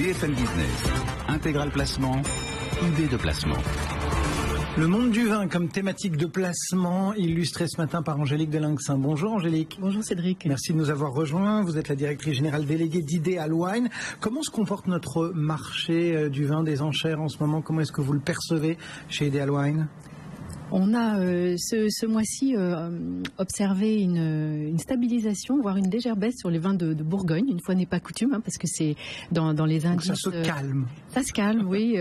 BFM Business, Intégral Placement, idée de placement. Le monde du vin comme thématique de placement, illustré ce matin par Angélique Delinxin. Bonjour Angélique. Bonjour Cédric. Merci de nous avoir rejoints. Vous êtes la directrice générale déléguée d'Ideal Wine. Comment se comporte notre marché du vin des enchères en ce moment? Comment est-ce que vous le percevez chez Ideal Wine? On a ce mois-ci observé une stabilisation, voire une légère baisse sur les vins de Bourgogne. Une fois n'est pas coutume, parce que c'est dans les indices. Donc ça se calme. Ça se calme, oui.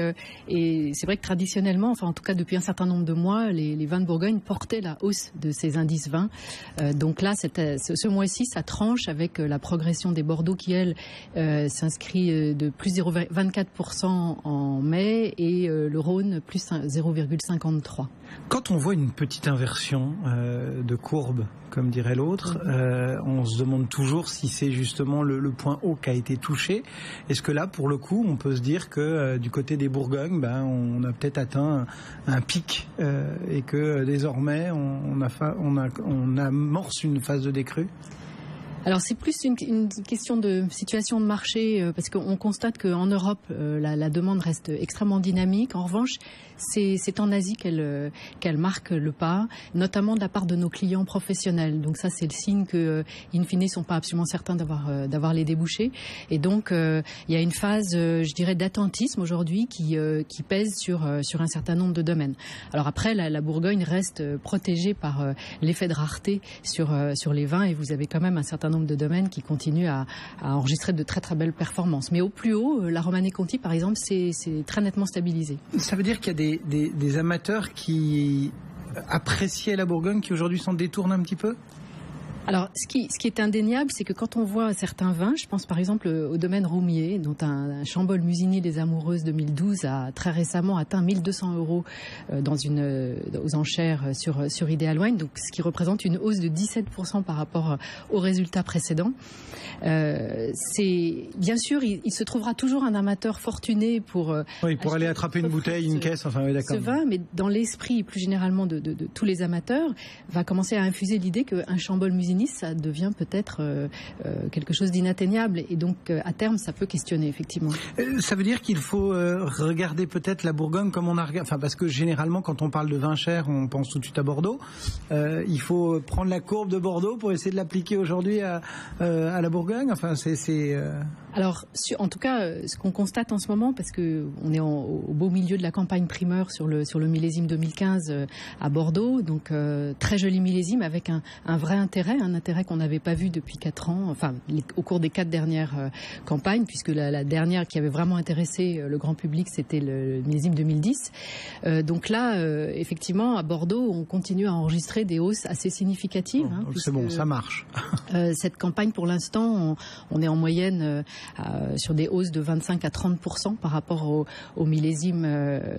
Et c'est vrai que traditionnellement, enfin en tout cas depuis un certain nombre de mois, les vins de Bourgogne portaient la hausse de ces indices vins. Donc là, ce mois-ci, ça tranche avec la progression des Bordeaux qui, elle, s'inscrit de plus 0,24% en mai et le Rhône plus 0,53%. Quand on voit une petite inversion de courbe, comme dirait l'autre, on se demande toujours si c'est justement le point haut qui a été touché. Est-ce que là, pour le coup, on peut se dire que du côté des Bourgognes, on a peut-être atteint un pic et que désormais on amorce une phase de décrue? Alors c'est plus une question de situation de marché parce qu'on constate qu'en Europe la demande reste extrêmement dynamique. En revanche, c'est en Asie qu'elle marque le pas, notamment de la part de nos clients professionnels. Donc ça c'est le signe que in fine ils sont pas absolument certains d'avoir les débouchés. Et donc il y a une phase, je dirais, d'attentisme aujourd'hui qui pèse sur un certain nombre de domaines. Alors après la Bourgogne reste protégée par l'effet de rareté sur les vins et vous avez quand même un certain nombre de domaines qui continuent à enregistrer de très très belles performances. Mais au plus haut, la Romanée Conti par exemple, c'est très nettement stabilisé. Ça veut dire qu'il y a des amateurs qui appréciaient la Bourgogne qui aujourd'hui s'en détournent un petit peu? Alors, ce qui est indéniable, c'est que quand on voit certains vins, je pense par exemple au domaine Roumier, dont un Chambol Musinier des Amoureuses 2012 a très récemment atteint 1 200 € aux enchères sur Ideal Wine, donc ce qui représente une hausse de 17% par rapport aux résultats précédents. C'est bien sûr, il se trouvera toujours un amateur fortuné pour aller attraper une bouteille, une caisse, enfin oui, d'accord. Ce vin, mais dans l'esprit plus généralement de tous les amateurs, va commencer à infuser l'idée qu'un Chambol Musinier, ça devient peut-être quelque chose d'inatteignable et donc à terme ça peut questionner effectivement. Ça veut dire qu'il faut regarder peut-être la Bourgogne comme on a regardé, parce que généralement quand on parle de vin cher on pense tout de suite à Bordeaux. Il faut prendre la courbe de Bordeaux pour essayer de l'appliquer aujourd'hui à la Bourgogne. Alors en tout cas ce qu'on constate en ce moment, parce que on est au beau milieu de la campagne primeur sur le millésime 2015 à Bordeaux, donc très joli millésime avec un vrai intérêt, un intérêt qu'on n'avait pas vu depuis 4 ans, au cours des 4 dernières campagnes, puisque la dernière qui avait vraiment intéressé le grand public, c'était le millésime 2010. Donc là, effectivement, à Bordeaux, on continue à enregistrer des hausses assez significatives. C'est bon, ça marche. Cette campagne, pour l'instant, on est en moyenne sur des hausses de 25 à 30% par rapport au millésime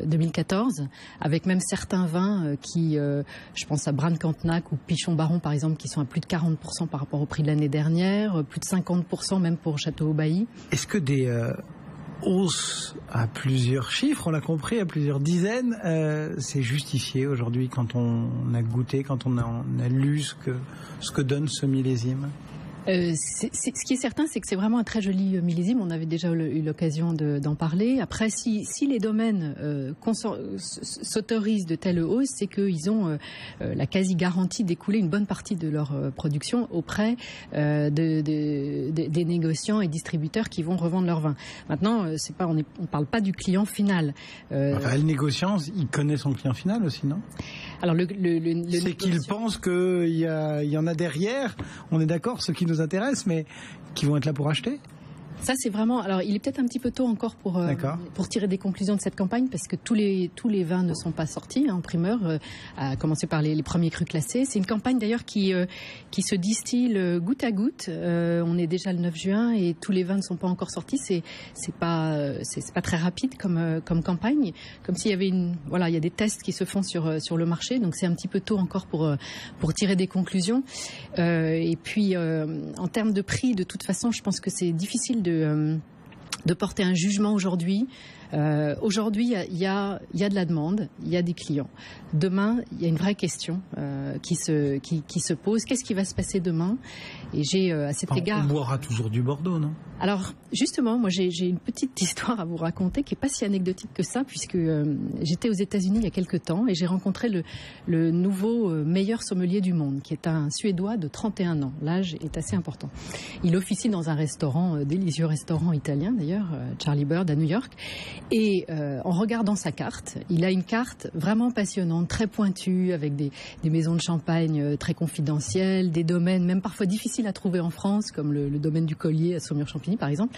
2014, avec même certains vins qui, je pense à Brane-Cantenac ou Pichon-Baron par exemple, qui sont à plus de 40% par rapport au prix de l'année dernière, plus de 50% même pour Château-Haut-Bailly. Est-ce que des hausses à plusieurs chiffres, on l'a compris, à plusieurs dizaines, c'est justifié aujourd'hui quand on a goûté, quand on a lu ce que donne ce millésime? Ce qui est certain, c'est que c'est vraiment un très joli millésime. On avait déjà eu l'occasion d'en parler. Après, si les domaines s'autorisent de telles hausses, c'est qu'ils ont la quasi-garantie d'écouler une bonne partie de leur production auprès des négociants et distributeurs qui vont revendre leur vin. Maintenant, on parle pas du client final. Le négociant, il connaît son client final aussi, non? Alors c'est qu'il pense qu'il y en a derrière. On est d'accord, ceux qui nous intéressent, mais qui vont être là pour acheter. Ça, c'est vraiment... Alors, il est peut-être un petit peu tôt encore pour tirer des conclusions de cette campagne, parce que tous les vins ne sont pas sortis en primeur, à commencer par les premiers crus classés. C'est une campagne d'ailleurs qui se distille goutte à goutte. On est déjà le 9 juin et tous les vins ne sont pas encore sortis. C'est pas très rapide comme campagne, comme s'il y avait il y a des tests qui se font sur le marché, donc c'est un petit peu tôt encore pour tirer des conclusions. Et puis en termes de prix, de toute façon, je pense que c'est difficile de porter un jugement aujourd'hui. Aujourd'hui, il y a de la demande, il y a des clients. Demain, il y a une vraie question qui se pose. Qu'est-ce qui va se passer demain? Et j'ai à cet égard... On boira toujours du Bordeaux, non? Alors, justement, moi, j'ai une petite histoire à vous raconter qui n'est pas si anecdotique que ça, puisque j'étais aux États-Unis il y a quelques temps et j'ai rencontré le nouveau meilleur sommelier du monde, qui est un Suédois de 31 ans. L'âge est assez important. Il officie dans un restaurant, délicieux restaurant italien d'ailleurs, Charlie Bird à New York. Et en regardant sa carte, il a une carte vraiment passionnante, très pointue, avec des maisons de champagne très confidentielles, des domaines même parfois difficiles à trouver en France, comme le domaine du Collier à Saumur-Champigny par exemple.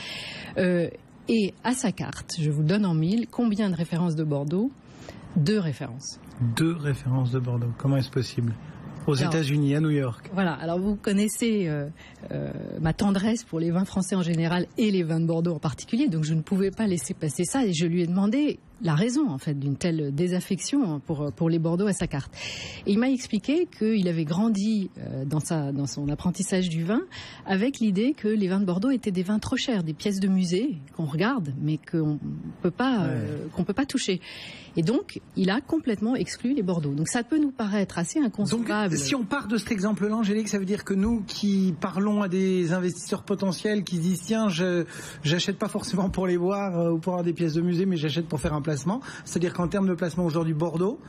Et à sa carte, je vous donne en mille, combien de références de Bordeaux? 2 références. 2 références de Bordeaux. Comment est-ce possible? Aux États-Unis, à New York. Voilà, alors vous connaissez ma tendresse pour les vins français en général et les vins de Bordeaux en particulier, donc je ne pouvais pas laisser passer ça et je lui ai demandé la raison en fait d'une telle désaffection pour les Bordeaux à sa carte. Et il m'a expliqué qu'il avait grandi dans son apprentissage du vin avec l'idée que les vins de Bordeaux étaient des vins trop chers, des pièces de musée qu'on regarde mais qu'on peut pas toucher. Et donc il a complètement exclu les Bordeaux. Donc ça peut nous paraître assez inconcevable. Donc, si on part de cet exemple-là, Angélique, ça veut dire que nous qui parlons à des investisseurs potentiels qui se disent tiens, j'achète pas forcément pour les boire ou pour avoir des pièces de musée, mais j'achète pour faire un placement. C'est-à-dire qu'en termes de placement aujourd'hui, Bordeaux,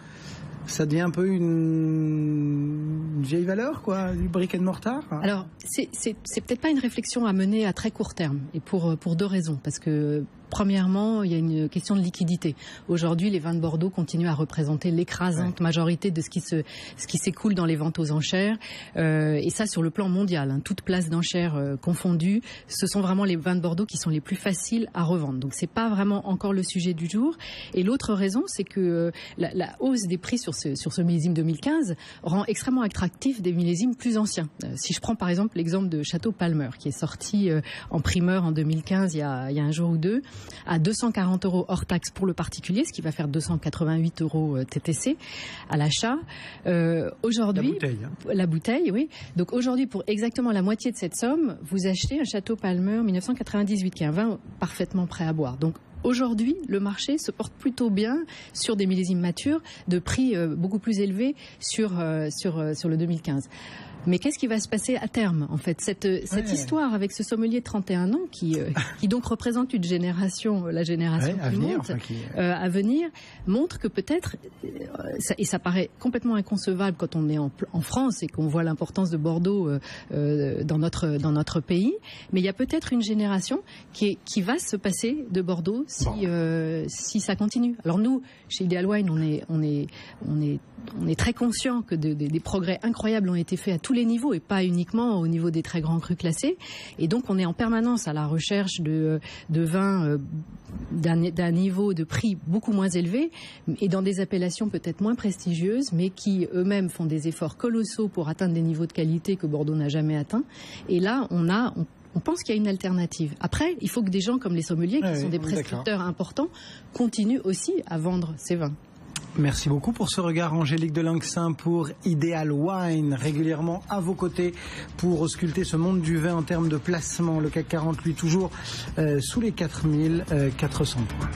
ça devient un peu une vieille valeur, quoi, du brick and mortar. Alors, c'est peut-être pas une réflexion à mener à très court terme, et pour 2 raisons. Parce que premièrement, il y a une question de liquidité. Aujourd'hui, les vins de Bordeaux continuent à représenter l'écrasante majorité de ce qui s'écoule dans les ventes aux enchères. Et ça, sur le plan mondial, hein, toute place d'enchères confondue, ce sont vraiment les vins de Bordeaux qui sont les plus faciles à revendre. Donc, c'est pas vraiment encore le sujet du jour. Et l'autre raison, c'est que la hausse des prix sur ce millésime 2015 rend extrêmement attractif des millésimes plus anciens. Si je prends par exemple l'exemple de Château Palmer, qui est sorti en primeur en 2015, il y a un jour ou deux, à 240 € hors taxe pour le particulier, ce qui va faire 288 € TTC à l'achat. Aujourd'hui, la bouteille, oui. Donc aujourd'hui, pour exactement la moitié de cette somme, vous achetez un Château Palmer 1998, qui est un vin parfaitement prêt à boire. Donc aujourd'hui, le marché se porte plutôt bien sur des millésimes matures de prix beaucoup plus élevés sur le 2015. Mais qu'est-ce qui va se passer à terme, en fait? Cette histoire avec ce sommelier de 31 ans qui donc représente une génération, la génération qui monte, à venir, montre que peut-être, et ça paraît complètement inconcevable quand on est en France et qu'on voit l'importance de Bordeaux dans notre pays, mais il y a peut-être une génération qui va se passer de Bordeaux si ça continue. Alors nous, chez Ideal Wine, on est très conscients que des progrès incroyables ont été faits à tous les niveaux et pas uniquement au niveau des très grands crus classés. Et donc on est en permanence à la recherche de vins d'un niveau de prix beaucoup moins élevé et dans des appellations peut-être moins prestigieuses, mais qui eux-mêmes font des efforts colossaux pour atteindre des niveaux de qualité que Bordeaux n'a jamais atteints. Et là, on pense qu'il y a une alternative. Après, il faut que des gens comme les sommeliers, qui sont des prescripteurs importants, continuent aussi à vendre ces vins. Merci beaucoup pour ce regard, Angélique de Linxin, pour Ideal Wine, régulièrement à vos côtés pour ausculter ce monde du vin en termes de placement. Le CAC 40, lui, toujours sous les 4400 points.